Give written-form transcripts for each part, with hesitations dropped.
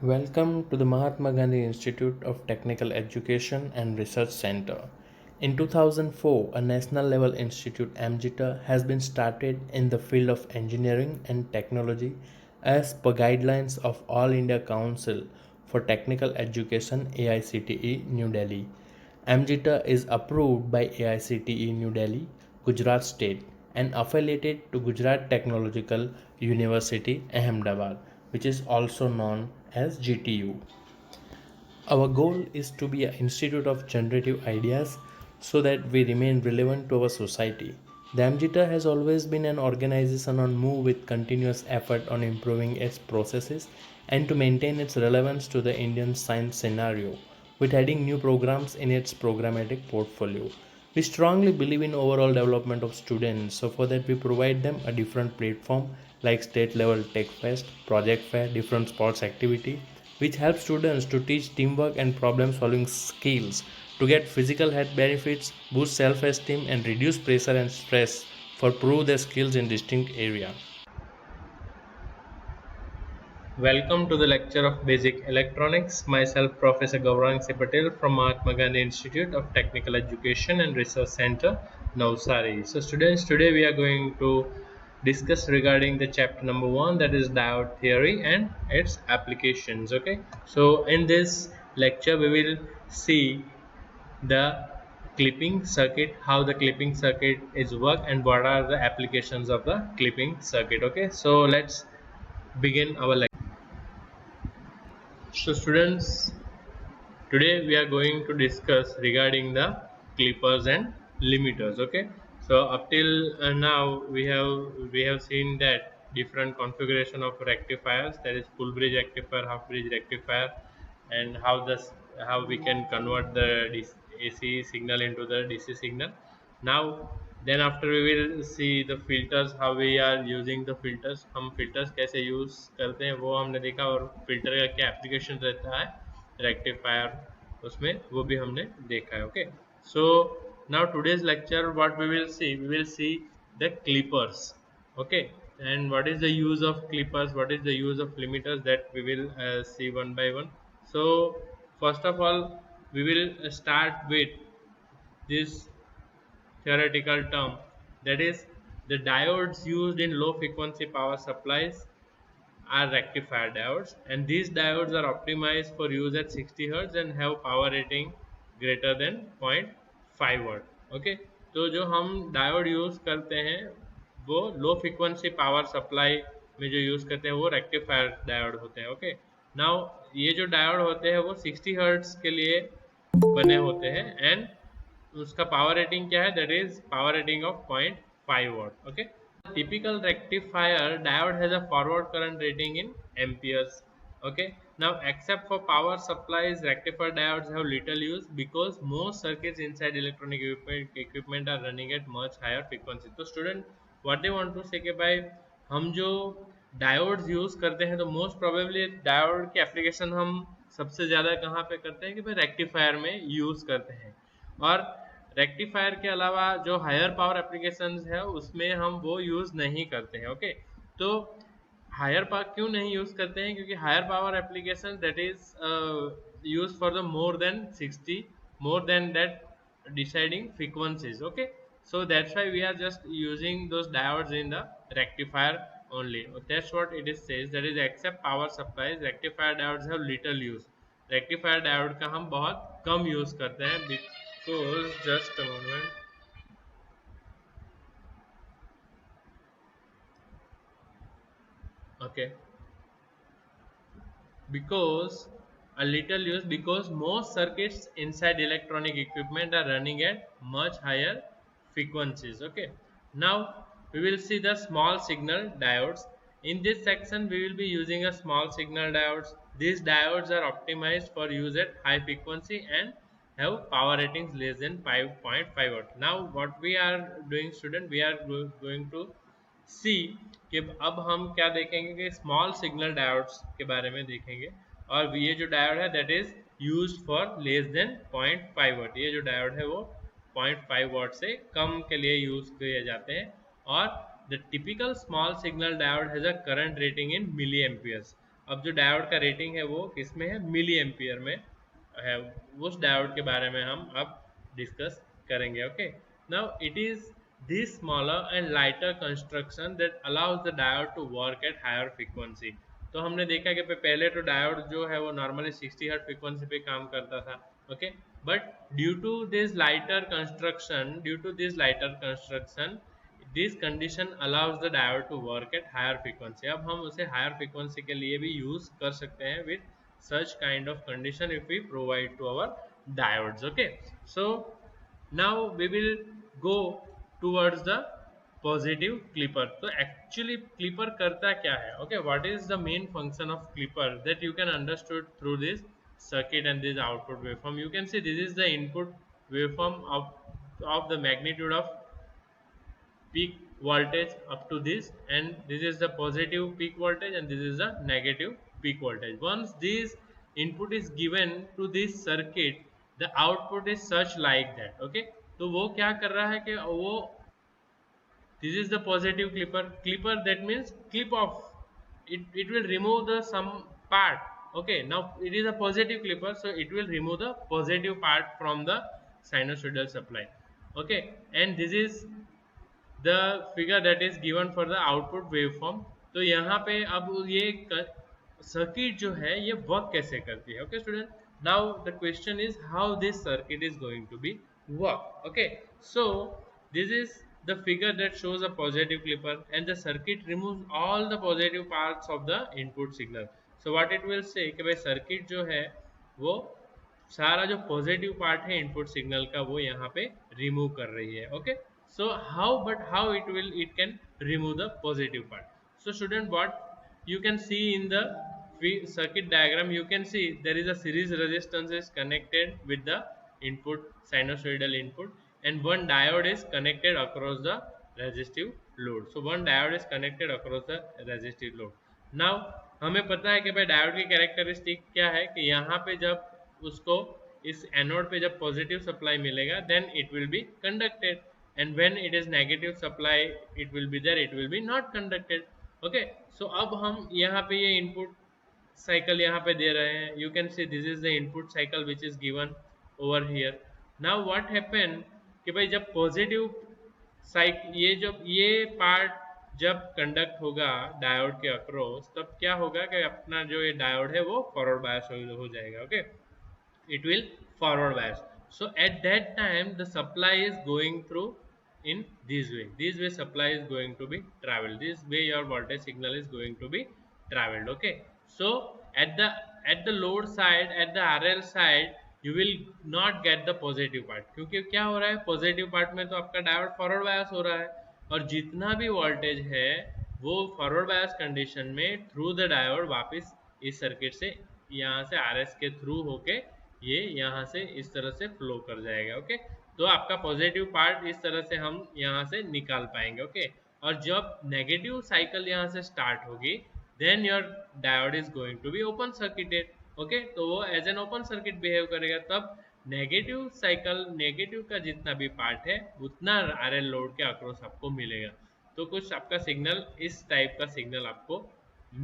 Welcome to the Mahatma Gandhi Institute of Technical Education and Research Center. In 2004, a national level institute AMGITA has been started in the field of engineering and technology as per guidelines of All India Council for Technical Education AICTE New Delhi. AMGITA is approved by AICTE New Delhi, Gujarat State and affiliated to Gujarat Technological University Ahmedabad, which is also known as GTU. Our goal is to be an institute of generative ideas so that we remain relevant to our society. The AMGITA has always been an organization on move with continuous effort on improving its processes and to maintain its relevance to the Indian science scenario, with adding new programs in its programmatic portfolio. We strongly believe in overall development of students, so for that we provide them a different platform like state level tech fest, project fair, different sports activity, which helps students to teach teamwork and problem solving skills to get physical health benefits, boost self esteem, and reduce pressure and stress for prove their skills in distinct area. Welcome to the lecture of Basic Electronics. Myself, Professor Gaurang C. Patel from Mahatma Gandhi Institute of Technical Education and Research Center, Navsari. So, students, today we are going to discuss regarding the chapter number 1, that is diode theory and its applications. Okay, so in this lecture, we will see the clipping circuit, how the clipping circuit is work, and what are the applications of the clipping circuit. Okay, so let's begin our lecture. So students, today we are going to discuss regarding the clippers and limiters. Okay, so up till now we have seen that different configuration of rectifiers, that is full bridge rectifier, half bridge rectifier, and how we can convert the AC signal into the DC signal. Now then after we will see the filters, how we are using the filters, हम filters कैसे use करते हैं वो हमने देखा, और filter का क्या application रहता है rectifier उसमें, वो भी हमने देखा है. Okay, so now today's lecture, what we will see the clippers. Okay, and what is the use of clippers, what is the use of limiters, that we will see one by one. So first of all, we will start with this theoretical term, that is the diodes used in low frequency power supplies are rectifier diodes, and these diodes are optimized for use at 60 Hz and have power rating greater than 0.5 watt. Okay, तो जो हम diode use करते हैं वो low frequency power supply में जो use करते हैं वो रेक्टिफायर डायोड होते हैं. ओके, नाउ ये जो डायोड होते हैं वो 60 हर्ट्ज के लिए बने होते हैं, एंड उसका पावर रेटिंग क्या है, that is power rating of 0.5 watt. Okay, typical rectifier diode has a forward current rating in amperes. Okay, now except for power supplies, rectifier diodes have little use because most circuits inside electronic equipment are running at much higher frequency. तो student, what they want to say कि भाई हम जो diodes use करते हैं तो most probably diode की application हम सबसे ज़्यादा कहाँ पे करते हैं कि भाई रेक्टिफायर में यूज करते हैं, और रेक्टिफायर के अलावा जो हायर पावर एप्लीकेशंस है उसमें हम वो यूज़ नहीं करते हैं. ओके, तो हायर पावर क्यों नहीं यूज़ करते हैं, क्योंकि higher power application that is use for the more than 60, more than that deciding frequencies. Okay, so that's why we are just using those diodes in the rectifier only. That's what it is says, that is except power supplies rectifier diodes have little use. Rectifier diode का हम बहुत कम use करते हैं, because just a moment. Okay, because a little use because most circuits inside electronic equipment are running at much higher frequencies. Okay, now we will see the small signal diodes. In this section we will be using a small signal diodes. These diodes are optimized for use at high frequency and have power ratings less than 5.5 watt. Now what we are doing student, we are going to सी कि अब हम क्या देखेंगे कि small signal diodes के बारे में देखेंगे, और ये जो डायोड है that is use for less than 0.5 वाट. ये जो डायोड है वो 0.5 वाट से कम के लिए यूज किए जाते हैं, और the typical small signal diode has a current rating in milliamperes. अब जो डायोड का रेटिंग है वो किसमें है, मिली एम्पियर में है। उस डायोड के बारे में हम अब डिस्कस करेंगे। Okay, now it is this smaller and lighter construction that allows the diode to work at higher frequency। तो हमने देखा कि पहले तो डायोड जो है वो नॉर्मली 60 हर्ट्ज फ्रीक्वेंसी पे काम करता था। Okay, but due to this lighter construction this condition allows the diode to work at higher frequency. अब हम उसे हायर फ्रीक्वेंसी के लिए भी यूज कर सकते हैं with such kind of condition if we provide to our diodes। Okay, so now we will go towards the positive clipper। तो actually clipper करता क्या है? Okay, what is the main function of clipper that you can understood through this circuit and this output waveform? You can see this is the input waveform of the magnitude of peak voltage up to this, and this is the positive peak voltage and this is the negative peak voltage। Once this input is given to this circuit, the output is such like that। okay, तो वो क्या कर रहा है कि वो this is the positive clipper that means clip off, it will remove the some part। okay, now it is a positive clipper, so it will remove the positive part from the sinusoidal supply। okay, and this is the figure that is given for the output waveform। तो यहाँ पे अब ये circuit जो है ये work कैसे करती है। Okay student, now the question is how this circuit is going to be work. Okay, so this is the figure that shows a positive clipper and the circuit removes all the positive parts of the input signal। so what it will say कि भाई circuit जो है वो सारा जो positive part है input signal का वो यहाँ पे रिमूव कर रही है। Okay, so how it can remove the positive part. So student, what you can see in the circuit diagram, you can see there is a series resistance is connected with the input sinusoidal input, and one diode is connected across the resistive load। so one diode is connected across the resistive load। now हमें पता है कि भाई diode की characteristic क्या है कि यहाँ पे जब उसको इस एनोड पे जब पॉजिटिव सप्लाई मिलेगा then it will be conducted, and when it is negative supply it will be there, it will be not conducted। Okay, so अब हम यहाँ पे ये इनपुट साइकिल यहाँ पे दे रहे हैं। You can see this is the input cycle which is given over here. Now what happen कि भाई जब पॉजिटिव ये जब ये पार्ट जब कंडक्ट होगा डायोड के अक्रॉस, तब क्या होगा कि अपना जो ये डायोड है वो फॉरवर्ड बायस हो जाएगा। Okay, it will forward bias। so at that time the supply is going through in this way supply is going to be traveled, this way your voltage signal is going to be traveled। okay, so at the load side, at the RL side you will not get the positive part, क्योंकि क्या हो रहा है positive part में तो आपका diode forward bias हो रहा है, और जितना भी वोल्टेज है वो फॉरवर्ड बायस कंडीशन में थ्रू द डायोड वापस इस सर्किट से यहाँ से RS के थ्रू होके ये यहाँ से इस तरह से फ्लो कर जाएगा। ओके, तो आपका पॉजिटिव पार्ट इस तरह से हम यहाँ से निकाल पाएंगे। ओके, और जब नेगेटिव साइकिल यहाँ से स्टार्ट होगी then your diode is going to be open circuited. Okay, तो वो as an open circuit behave करेगा, तब नेगेटिव साइकिल नेगेटिव का जितना भी पार्ट है उतना आरएल लोड के अक्रॉस आपको मिलेगा। तो कुछ आपका सिग्नल इस टाइप का सिग्नल आपको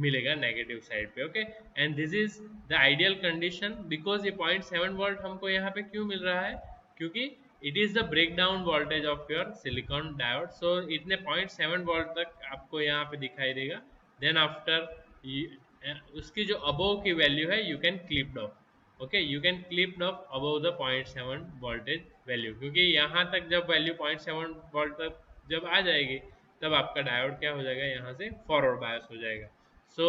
मिलेगा नेगेटिव साइड पे। Okay, and this is the ideal condition because ये 0.7 वोल्ट हमको यहाँ पे क्यों मिल रहा है, क्योंकि it is the breakdown voltage of your silicon diode. So इतने 0.7 वोल्ट तक आपको यहाँ पे दिखाई देगा। देन आफ्टर उसकी जो अबोव की वैल्यू है you can clip of. Okay, you can clip of above the 0.7 voltage value, क्योंकि यहाँ तक जब वैल्यू 0.7 वोल्ट तक जब आ जाएगी तब आपका डायोड क्या हो जाएगा, यहाँ से फॉरवर्ड बायस हो जाएगा। सो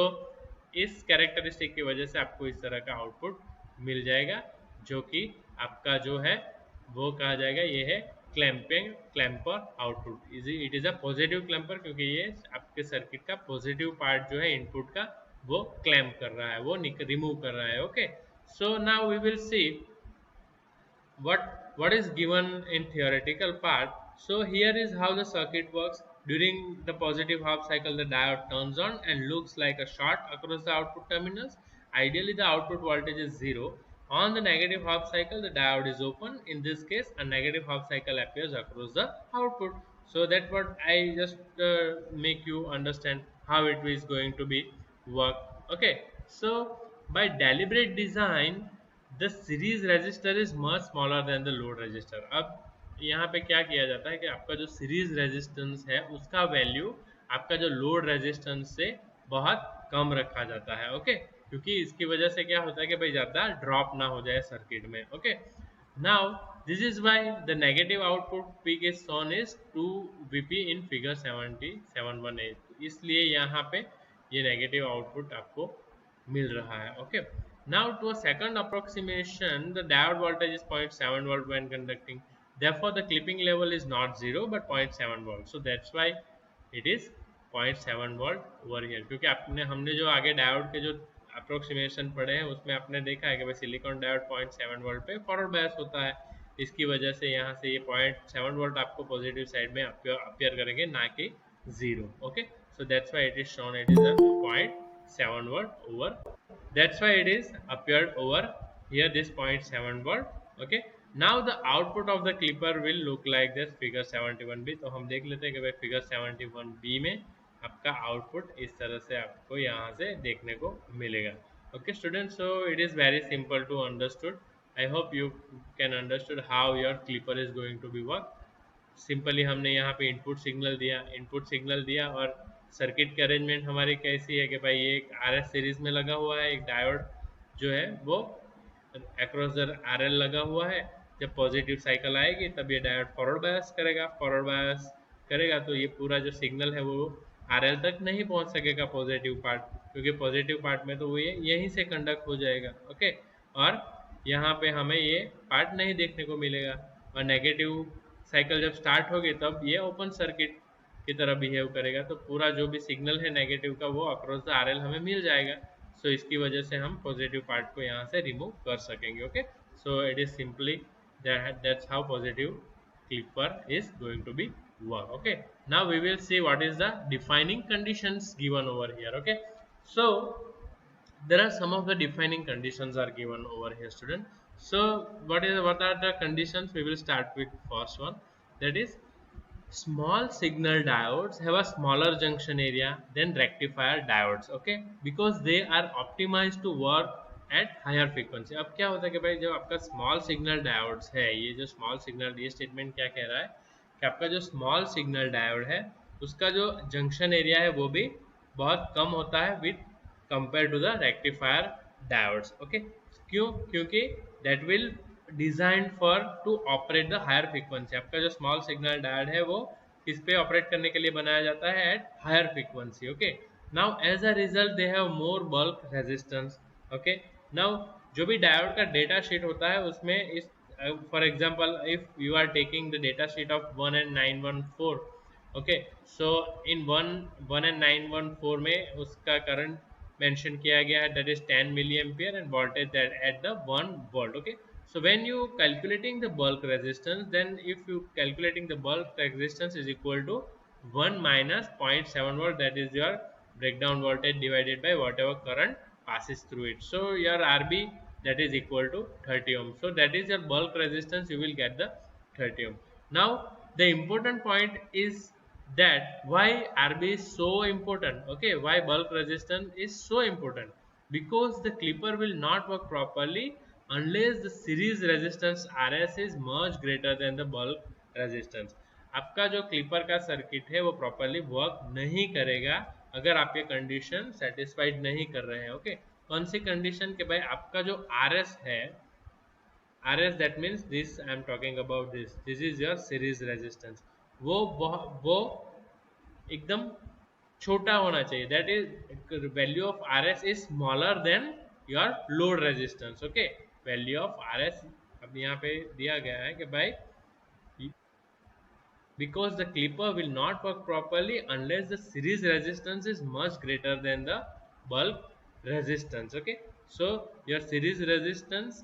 इस कैरेक्टरिस्टिक की वजह से आपको इस तरह का आउटपुट मिल जाएगा, जो कि आपका जो है वो कहा जाएगा ये है clamper output. It is a positive clamper, क्योंकि ये आपके सर्किट का पॉजिटिव पार्ट जो है इनपुट का वो क्लैम्प कर रहा है, वो रिमूव कर रहा है। Okay, so now we will see what is given in theoretical part। so here is how the circuit works। during the positive half cycle the diode turns on and looks like a short across the output terminals। ideally the output voltage is 0। on the negative half cycle the diode is open, in this case a negative half cycle appears across the output। so that's what I just make you understand how it is going to be work। okay, So by deliberate design the series resistor is much smaller than the load resistor. अब यहाँ पे क्या किया जाता है कि आपका जो सीरीज रेजिस्टेंस है उसका वैल्यू आपका जो लोड रेजिस्टेंस से बहुत कम रखा जाता है, ओके, क्योंकि इसकी वजह से क्या होता है कि भाई ज़्यादा ड्रॉप ना हो जाए सर्किट में, okay. Now, this is why the negative output peak is shown is 2 Vp in figure 718. इसलिए यहाँ पे ये negative output आपको मिल रहा है, okay. Now to a second approximation, the diode voltage is 0.7 volt when conducting. Therefore, the clipping level is not 0 but 0.7 volt. So that's why it is 0.7 volt over here. क्योंकि आपने हमने जो आगे diode के जो अप्रोक्सीमेशन पढ़े हैं उसमें आपने देखा है कि भाई सिलिकॉन डायोड 0.7 वोल्ट पे फॉरवर्ड बायस होता है, इसकी वजह से यहाँ से ये 0.7 वोल्ट आपको पॉजिटिव साइड में अपीयर करेंगे ना कि 0, okay. So that's why it is shown it is a 0.7 volt over, that's why it is appeared over here this 0.7 volt, okay. Now the output of the clipper will look like this figure 71b. तो हम देख लेते हैं कि भाई figure 71b में आपका output इस तरह से आपको यहाँ से देखने को मिलेगा, okay students. So it is very simple to understood. I hope you can understood how your clipper is going to be work. Simply हमने यहाँ पे इनपुट सिग्नल दिया और सर्किट की अरेंजमेंट हमारी कैसी है कि भाई ये एक आर एस सीरीज में लगा हुआ है, एक डायोड जो है वो अक्रॉस द आर एल लगा हुआ है। जब पॉजिटिव साइकिल आएगी तब ये डायोड फॉरवर्ड बायस करेगा तो ये पूरा जो सिग्नल है वो आर एल तक नहीं पहुंच सकेगा पॉजिटिव पार्ट, क्योंकि पॉजिटिव पार्ट में तो वो ये यहीं से कंडक्ट हो जाएगा, ओके। और यहाँ पे हमें ये पार्ट नहीं देखने को मिलेगा और नेगेटिव साइकिल जब स्टार्ट होगी तब ये ओपन सर्किट की तरह बिहेव करेगा, तो पूरा जो भी सिग्नल है नेगेटिव का वो अक्रॉस द आरएल हमें मिल जाएगा। सो इसकी वजह से हम पॉजिटिव पार्ट को यहाँ से रिमूव कर सकेंगे, okay. So it is simply that's how positive clipper is going to be work, okay. Now we will see what is the defining conditions given over here, okay. So there are some of the defining conditions are given over here student. So what are the conditions? We will start with first one, that is small signal diodes have a smaller junction area than rectifier diodes, okay, because they are optimized to work at higher frequency. अब क्या होता है कि भाई जब आपका small signal diodes है, ये जो स्मॉल सिग्नल, ये स्टेटमेंट क्या कह रहा है कि आपका जो स्मॉल सिग्नल डायोड है उसका जो जंक्शन एरिया है वो भी बहुत कम होता है with compare to the rectifier diodes, okay. क्यों? क्योंकि that will design for to operate the higher frequency. आपका जो स्मॉल सिग्नल डायोड है वो किस पे ऑपरेट करने के लिए बनाया जाता है? At higher frequency, okay. Now as a result they have more bulk resistance, okay. Now जो भी डायोड का डेटा शीट होता है उसमें इस for example if you are taking the data sheet of 1N914, okay, so in 1N914 में उसका current mention किया गया है that is 10 milliampere and voltage that at the 1 volt, okay. So when you calculating the bulk resistance, then if you calculating the bulk resistance is equal to 1 minus 0.7 volt, that is your breakdown voltage divided by whatever current passes through it. So your RB that is equal to 30 ohm. So that is your bulk resistance, you will get the 30 ohm. Now the important point is that why RB is so important, okay, why bulk resistance is so important, because the clipper will not work properly unless the series resistance RS is much greater than the bulk resistance. आपका जो clipper का circuit है वो properly work नहीं करेगा अगर आप ये कंडीशन सेटिस्फाइड नहीं कर रहे हैं, ओके। कौन सी कंडीशन के भाई आपका जो RS है, RS that means this I am talking about this is your series resistance, वो एकदम छोटा होना चाहिए, that is value of R S is smaller than your load resistance, okay. Value of R S अब यहाँ पे दिया गया है कि भाई because the clipper will not work properly unless the series resistance is much greater than the bulk resistance, okay. So your series resistance,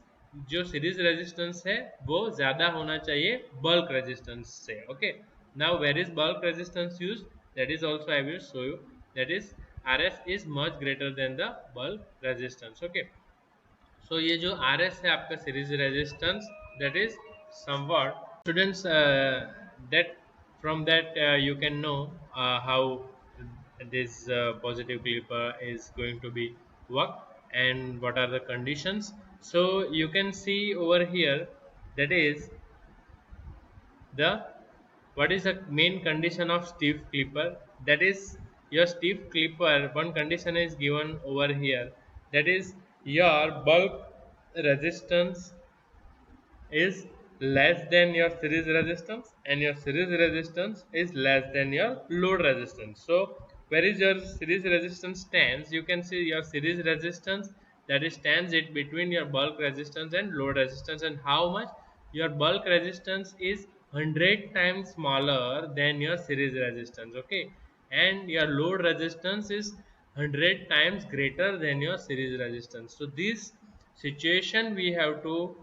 जो series resistance है वो ज़्यादा होना चाहिए bulk resistance से, okay. Now where is bulk resistance used? That is also I will show you, that is RS is much greater than the bulk resistance, okay. So ये जो RS है आपका series resistance, that is somewhat students that from that you can know how this positive clipper is going to be work. and what are the conditions. So you can see over here, that is the what is the main condition of stiff clipper. That is your stiff clipper, one condition is given over here, that is your bulk resistance is less than your series resistance, and your series resistance is less than your load resistance. So where is your series resistance stands, you can see your series resistance, that is stands it between your bulk resistance and load resistance, and how much your bulk resistance is 100 times smaller than your series resistance, okay, and your load resistance is 100 times greater than your series resistance. So this situation we have to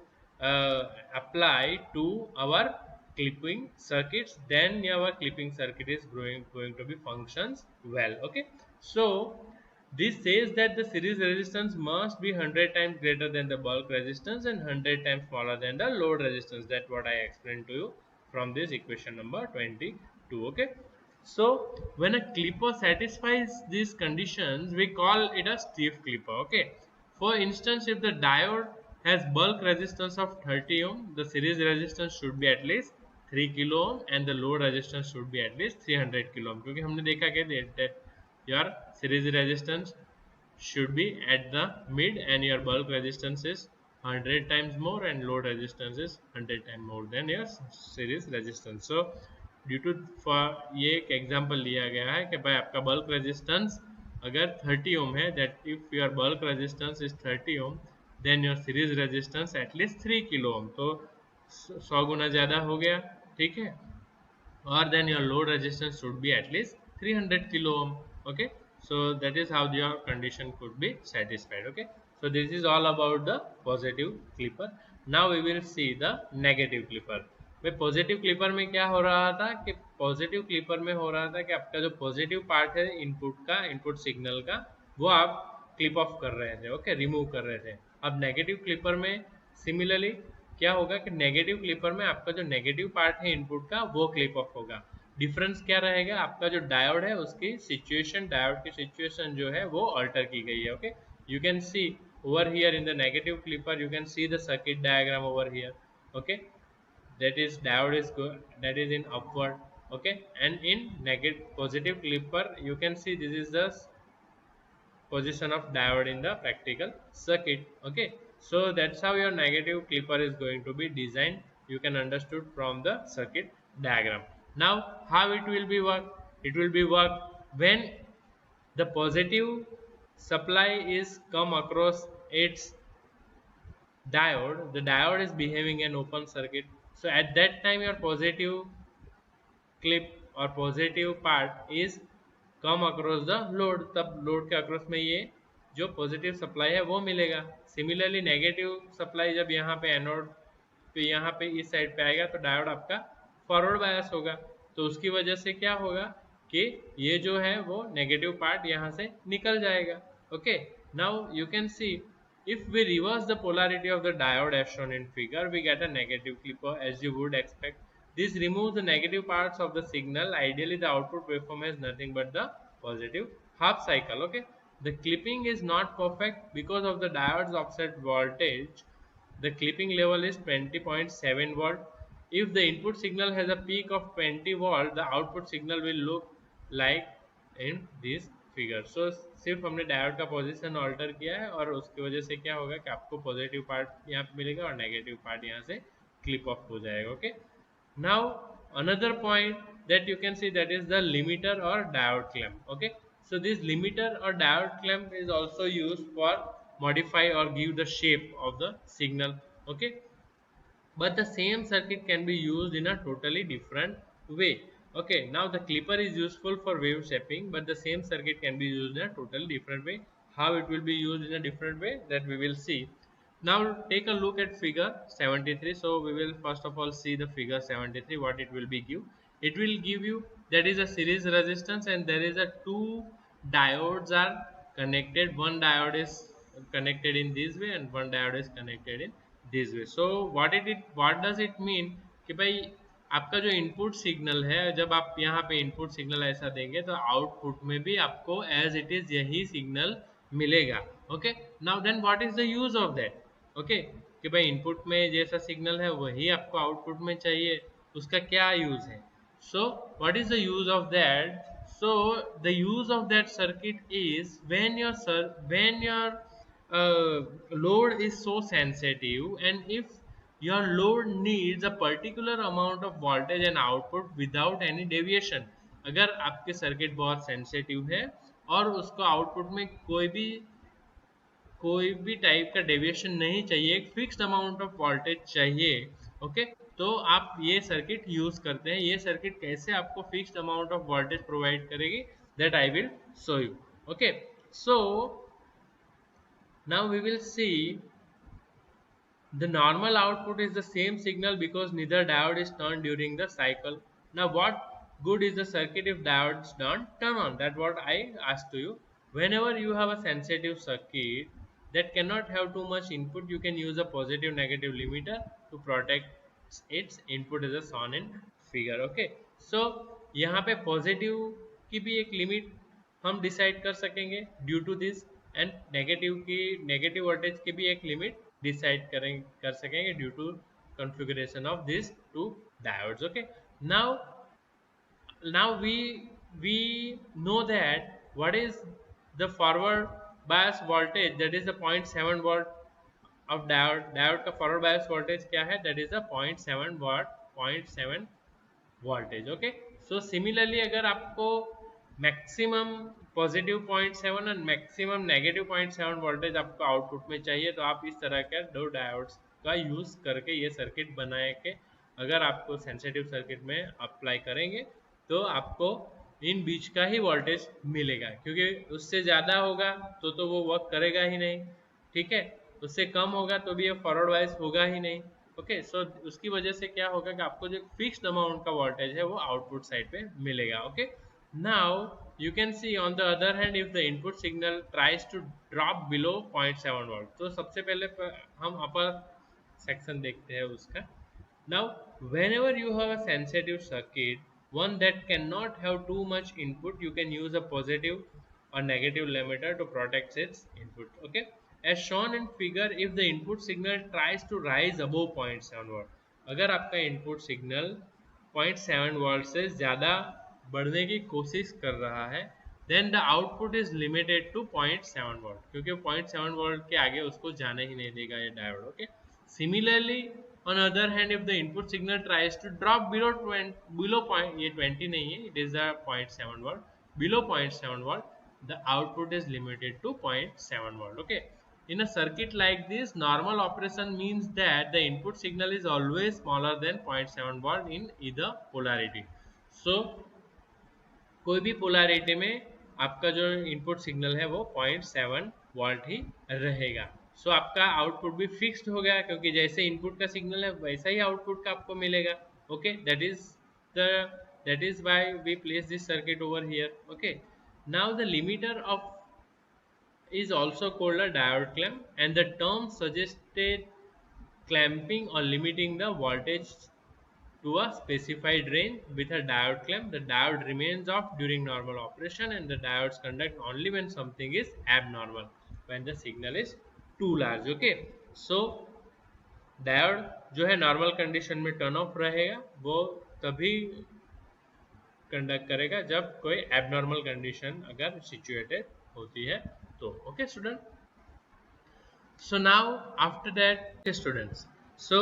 apply to our clipping circuits, then our clipping circuit is going to be functions well, okay. So this says that the series resistance must be 100 times greater than the bulk resistance and 100 times smaller than the load resistance. That what I explained to you from this equation number 22, okay. So when a clipper satisfies these conditions, we call it a stiff clipper, okay. For instance, if the diode has bulk resistance of 30 ohm, the series resistance should be at least 3 kilo ohm and the load resistance should be at least 300 kilo ohm. क्योंकि हमने देखा कि that your series resistance should be at the mid and your bulk resistance is 100 times more and load resistance is 100 times more than your series resistance. So due to for ये एक example लिया गया है कि भाई आपका bulk resistance अगर 30 ohm है, that if your bulk resistance is 30 ohm, then your series resistance at least 3 kilo ohm, तो 100 गुना ज़्यादा हो गया, ठीक है, or then your load resistance should be at least 300 kilo ohm, okay. So that is how your condition could be satisfied, okay. So this is all about the positive clipper. Now we will see the negative clipper. भाई positive clipper में क्या हो रहा था कि positive clipper में हो रहा था कि आपका जो पॉजिटिव पार्ट है इनपुट का, इनपुट सिग्नल का, वो आप क्लिप ऑफ कर रहे थे, ओके, रिमूव कर रहे थे. अब नेगेटिव क्लिपर में सिमिलरली क्या होगा कि नेगेटिव क्लिपर में आपका जो नेगेटिव पार्ट है इनपुट का वो क्लिप ऑफ होगा. डिफरेंस क्या रहेगा, आपका जो डायोड है उसकी सिचुएशन, डायोड की सिचुएशन जो है वो अल्टर की गई है, okay. You can C over here in the negative clipper, you can see the circuit diagram over here, okay, that is diode is good, that is in upward, okay, and in negative positive clipper you can see this is the position of diode in the practical circuit, okay. So that's how your negative clipper is going to be designed, you can understood from the circuit diagram. Now how it will be work, it will be work when the positive supply is come across its diode, the diode is behaving an open circuit, so at that time your positive clip और positive part is come across the load, तब load के across में ये जो positive supply है वो मिलेगा. Similarly negative supply जब यहाँ पे एनोड पे यहाँ पे इस साइड पे आएगा तो डायोड आपका फॉरवर्ड बायस होगा, तो उसकी वजह से क्या होगा कि ये जो है वो नेगेटिव पार्ट यहाँ से निकल जाएगा, okay. Now you can C if we reverse the polarity of the diode as shown in figure, we get a negative clipper as you would expect. This removes the negative parts of the signal. Ideally, the output waveform has nothing but the positive half cycle. Okay, the clipping is not perfect because of the diode's offset voltage. The clipping level is 20.7 volt. If the input signal has a peak of 20 volt, the output signal will look like in this figure. So सिर्फ हमने diode का position alter किया है और उसकी वजह से क्या होगा कि आपको पॉजिटिव पार्ट यहाँ पे मिलेगा और नेगेटिव पार्ट यहाँ से क्लिप ऑफ हो जाएगा, okay. Now another point that you can see, that is the limiter और diode clamp, okay. So this limiter और diode clamp is also use for modify or give the shape of the signal, okay, but the same circuit can be used in a totally different way, okay. Now the clipper is useful for wave shaping, but the same circuit can be used in a totally different way. How it will be used in a different way, that we will see. Now take a look at figure 73. So we will first of all see the figure 73, what it will be give. It will give you that is a series resistance and there is a two diodes are connected, one diode is connected in this way and one diode is connected in this way. So what does it mean कि भाई आपका जो input signal है, जब आप यहाँ पे input signal ऐसा देंगे तो आउटपुट में भी आपको एज इट इज यही सिग्नल मिलेगा, okay. Now then what is the use of that? Okay, कि भाई इनपुट में जैसा सिग्नल है वही आपको आउटपुट में चाहिए, उसका क्या यूज है? So what is the use of that? So the use of that circuit is when your load is so sensitive, and if your load needs a particular amount of voltage and output without any deviation, अगर आपके circuit बहुत sensitive है और उसको output में कोई भी type का डेविएशन नहीं चाहिए, एक फिक्स्ड अमाउंट ऑफ वोल्टेज चाहिए, ओके, तो आप ये सर्किट यूज करते हैं। ये सर्किट कैसे आपको fixed amount of voltage provide करेगी, that I will show you. Okay, so now we will see the normal output is the same signal because neither diode is turned during the cycle. Now what good is the circuit if diodes don't turn on? That's what I asked to you. Whenever you have a sensitive circuit that cannot have too much input, you can use a positive negative limiter to protect its input as a shown in figure. Okay, so यहाँ पे positive की भी एक limit हम decide कर सकेंगे due to this, and negative voltage की भी एक लिमिट डिसाइड कर सकेंगे due to configuration of these two diodes. Okay, now we know that what is the forward bias voltage, that is the 0.7 volt of diode का forward bias voltage क्या है, that is a 0.7 voltage. Okay, so similarly अगर आपको maximum positive 0.7 और maximum negative 0.7 voltage आपको output में चाहिए, तो आप इस तरह के दो डायोड्स का यूज करके ये सर्किट बनाए के अगर आपको सेंसिटिव सर्किट में अप्लाई करेंगे तो आपको इन बीच का ही वोल्टेज मिलेगा, क्योंकि उससे ज़्यादा होगा तो वो वर्क करेगा ही नहीं, ठीक है, उससे कम होगा तो भी ये फॉरवर्ड वाइज होगा ही नहीं। ओके, सो उसकी वजह से क्या होगा कि आपको जो फिक्स्ड अमाउंट का वोल्टेज है वो आउटपुट साइड पे मिलेगा। Okay, now you can see on the other hand if the input signal tries to drop below 0.7 volt, तो सबसे पहले हम अपर सेक्शन देखते हैं उसका। now whenever you have a sensitive circuit, one that cannot have too much input, you can use a positive or negative limiter to protect its input. Okay, as shown in figure, if the input signal tries to rise above 0.7 volt, अगर आपका input signal 0.7 volt से ज़्यादा बढ़ने की कोशिश कर रहा है, then the output is limited to 0.7 volt, क्योंकि 0.7 वोल्ट के आगे उसको जाने ही नहीं देगा ये diode. Okay, similarly on other hand if the input signal tries to drop below point, ये 20 नहीं है, it is a 0.7 volt, below 0.7 volt, the output is limited to 0.7 volt. Okay, in a circuit like this, normal operation means that the input signal is always smaller than 0.7 volt in either polarity. So कोई भी polarity में आपका जो input signal है वो 0.7 volt ही रहेगा। सो आपका output भी फिक्स्ड हो गया, क्योंकि जैसे इनपुट का सिग्नल है वैसा ही आउटपुट का आपको मिलेगा। Okay, that is why we place this circuit over here. Okay, now the limiter of is also called a diode clamp, and the term suggested clamping or limiting the voltage to a specified range with a diode clamp. The diode remains off during normal operation, and the diodes conduct only when something is abnormal, when the signal is too large. Okay, so diode जो है normal condition में turn off रहेगा, वो तभी conduct करेगा जब कोई abnormal condition अगर सिचुएटेड होती है तो। Okay student, so now after that students, so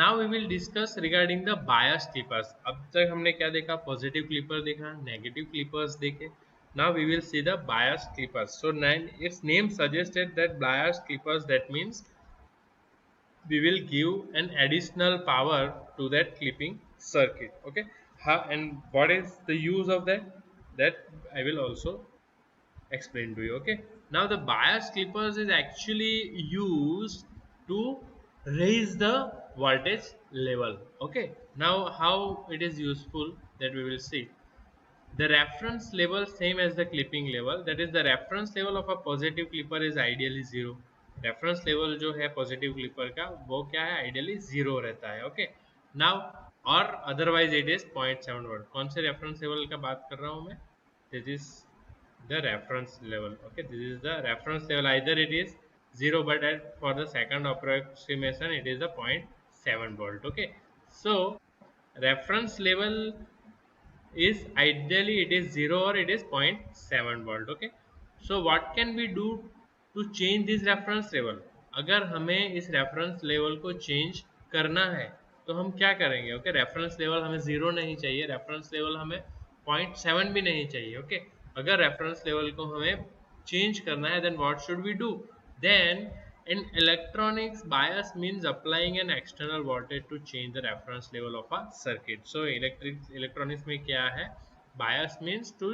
now we will discuss regarding the bias clippers। अब तक हमने क्या देखा, पॉजिटिव क्लिपर देखा, नेगेटिव क्लिपर्स देखे। now we will see the bias clippers। so its name suggested that bias clippers, that means we will give an additional power to that clipping circuit। okay, and what is the use of that I will also explain to you। okay, now the bias clippers is actually used to raise the voltage level। okay, now how it is useful, that we will see। the reference level same as the clipping level, that is the reference level of a positive clipper is ideally 0। reference level जो है positive clipper का वो क्या है, ideally 0 रहता है। okay, now or otherwise it is 0.7 volt। कौन से reference level का बात कर रहा हूँ मैं, this is the reference level। okay, this is the reference level, either it is 0, but for the second approximation it is a 0.7 volt. Okay, so reference level is ideally it is 0 or it is 0.7 volt. Okay, so what can we do to change this reference level? अगर हमें इस reference level को change करना है तो हम क्या करेंगे? ओके, रेफरेंस लेवल हमें 0 नहीं चाहिए, रेफरेंस लेवल हमें 0.7 भी नहीं चाहिए. ओके, अगर रेफरेंस लेवल को हमें चेंज करना है then what should we do? Then in electronics, bias means applying an external voltage to change the reference level of a circuit. So electronics में क्या है? Bias means to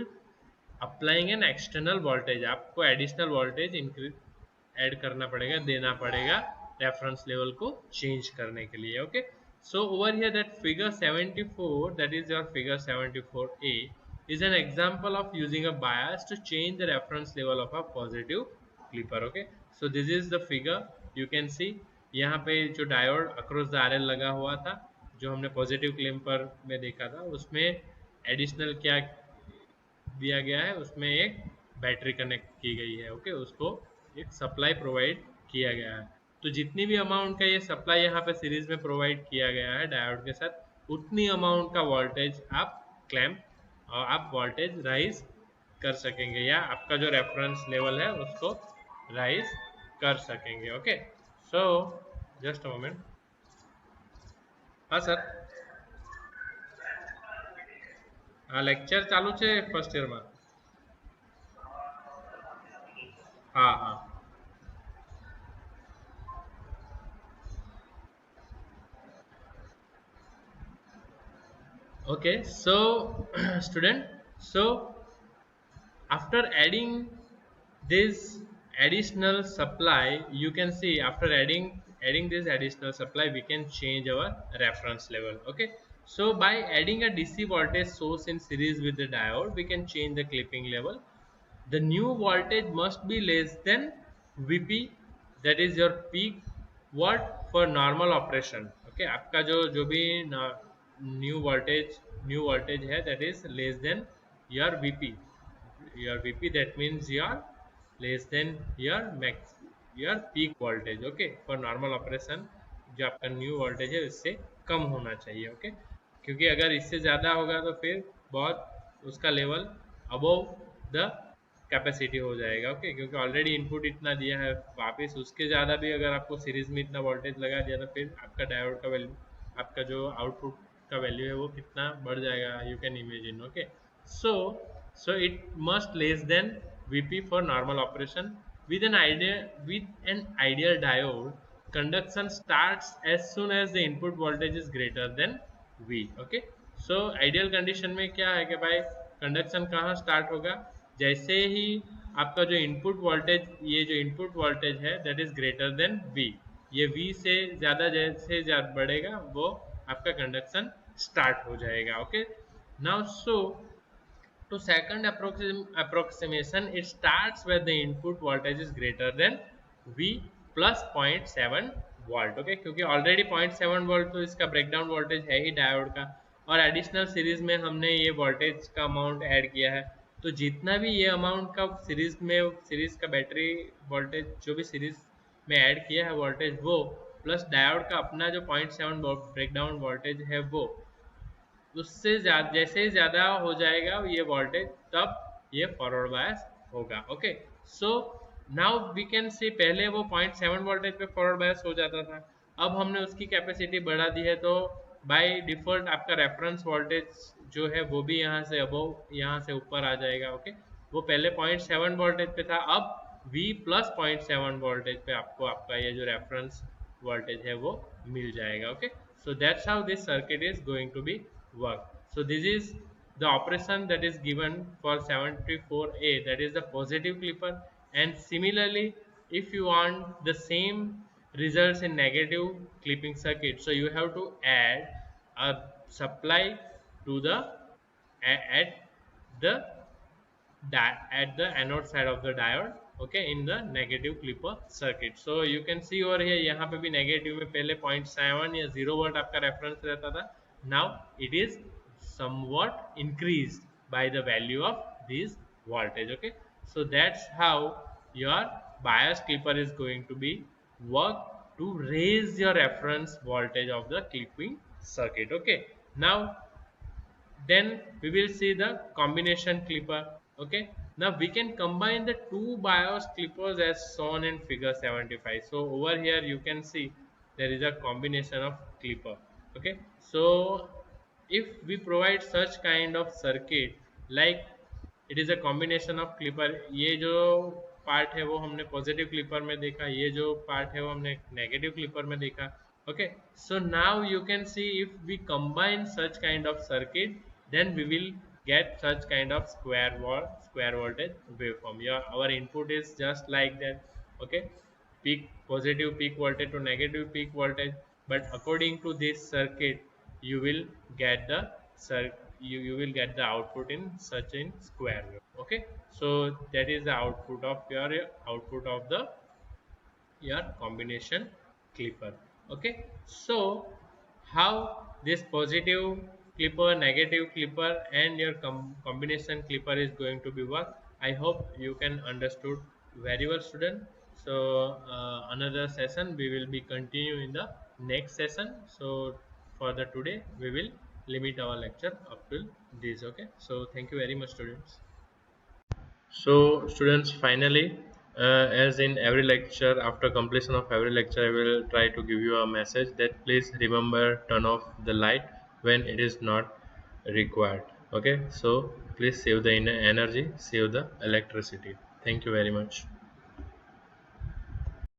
applying an external voltage. आपको additional voltage increase add करना पड़ेगा, देना पड़ेगा reference level को change करने के लिए. Okay, so over here that figure 74, that is your figure 74a, is an example of using a bias to change the reference level of a positive clipper. Okay, so this is the figure you can see. यहाँ पे जो diode across the RL लगा हुआ था, जो हमने positive clipper में देखा था, उसमें एडिशनल क्या दिया गया है, उसमें एक बैटरी कनेक्ट की गई है. ओके, उसको एक सप्लाई प्रोवाइड किया गया है. तो जितनी भी अमाउंट का ये सप्लाई यहाँ पे सीरीज में प्रोवाइड किया गया है डायोड के साथ, उतनी अमाउंट का वोल्टेज आप क्लैम्प और आप वोल्टेज राइज कर सकेंगे, या आपका जो रेफरेंस लेवल है उसको राइज कर सकेंगे. Okay, so just a moment. हाँ सर, हाँ लेक्चर चालू છે ફર્સ્ટ યરમાં. हाँ हाँ. Okay, so student, so after adding this additional supply, you can see after adding this additional supply, we can change our reference level. Okay, so by adding a DC voltage source in series with the diode, we can change the clipping level. The new voltage must be less than Vp, that is your peak watt for normal operation. Okay, आपका जो भी new voltage है, that is less than your Vp. Your Vp, that means your less than your peak voltage. Okay, for normal operation जो आपका new voltage है इससे कम होना चाहिए. ओके, क्योंकि अगर इससे ज़्यादा होगा तो फिर बहुत उसका लेवल अबव द कैपेसिटी हो जाएगा. ओके, क्योंकि ऑलरेडी इनपुट इतना दिया है, वापस उसके ज़्यादा भी अगर आपको सीरीज में इतना वोल्टेज लगा दिया तो फिर आपका डायोड का वैल्यू, आपका जो आउटपुट का वैल्यू है वो कितना बढ़ जाएगा, you can imagine. Okay, so it must less than Vp for normal operation. With an ideal diode, conduction starts as soon as the input voltage is greater than V. Okay, so ideal condition में क्या है कि भाई conduction कहाँ start होगा? जैसे ही आपका जो इनपुट वोल्टेज, ये जो इनपुट वोल्टेज है that is greater than V, ये V से ज़्यादा जैसे बढ़ेगा वो आपका कंडक्शन स्टार्ट हो जाएगा. Okay, now so to second approximation, it starts where the input voltage is greater than V plus 0.7 volt. Okay, क्योंकि ऑलरेडी 0.7 वोल्ट तो इसका ब्रेकडाउन वोल्टेज है ही डायोड का, और एडिशनल सीरीज में हमने ये वोल्टेज का अमाउंट ऐड किया है. तो जितना भी ये अमाउंट का सीरीज का बैटरी वोल्टेज जो भी सीरीज में ऐड किया है वोल्टेज, वो प्लस डायोड का अपना जो 0.7 ब्रेकडाउन वोल्टेज है, वो उससे जैसे ही ज़्यादा हो जाएगा ये वोल्टेज, तब ये फॉरवर्ड बायस होगा. Okay, so now we can see, पहले वो 0.7 वोल्टेज पे फॉरवर्ड बायस हो जाता था, अब हमने उसकी कैपेसिटी बढ़ा दी है, तो बाय डिफॉल्ट आपका रेफरेंस वोल्टेज जो है वो भी यहाँ से अबव, यहाँ से ऊपर आ जाएगा. ओके, वो पहले 0.7 वोल्टेज पे था, अब V प्लस 0.7 वोल्टेज पे आपको आपका ये जो रेफरेंस वोल्टेज है वो मिल जाएगा. Okay, so that's how this circuit is going to be work. So this is the operation that is given for 74A, that is the positive clipper. And similarly, if you want the same results in negative clipping circuit, so you have to add a supply to the at the at the anode side of the diode. Okay, in the negative clipper circuit. So you can see over here, यहाँ पे भी negative में पहले 0.7 या 0 volt आपका reference रहता था, now it is somewhat increased by the value of this voltage. Okay, so that's how your bias clipper is going to be work to raise your reference voltage of the clipping circuit. Okay, now then we will see the combination clipper. Okay, now we can combine the two bias clippers as shown in figure 75. So over here you can see there is a combination of clipper. Okay, so if we provide such kind of circuit, like it is a combination of clipper, ये जो part है वो हमने positive clipper में देखा, ये जो part है वो हमने नेगेटिव क्लिपर में देखा. Okay, so now you can see if we combine such kind of circuit, then we will get such kind of square voltage waveform. Yeah, our input is just like that. Okay, peak positive peak voltage to negative peak voltage, but according to this circuit you will get the you will get the output in such in square wave. Okay, so that is the output of your output of the your combination clipper. Okay, so how this positive clipper, negative clipper and your combination clipper is going to be work, I hope you can understood very well, student. So another session we will be continue in the next session. So for the today we will limit our lecture up till this. Okay, so thank you very much, students. So students, finally, as in every lecture, after completion of every lecture, I will try to give you a message that please remember turn off the light when it is not required. Okay, so please save the energy, save the electricity. Thank you very much.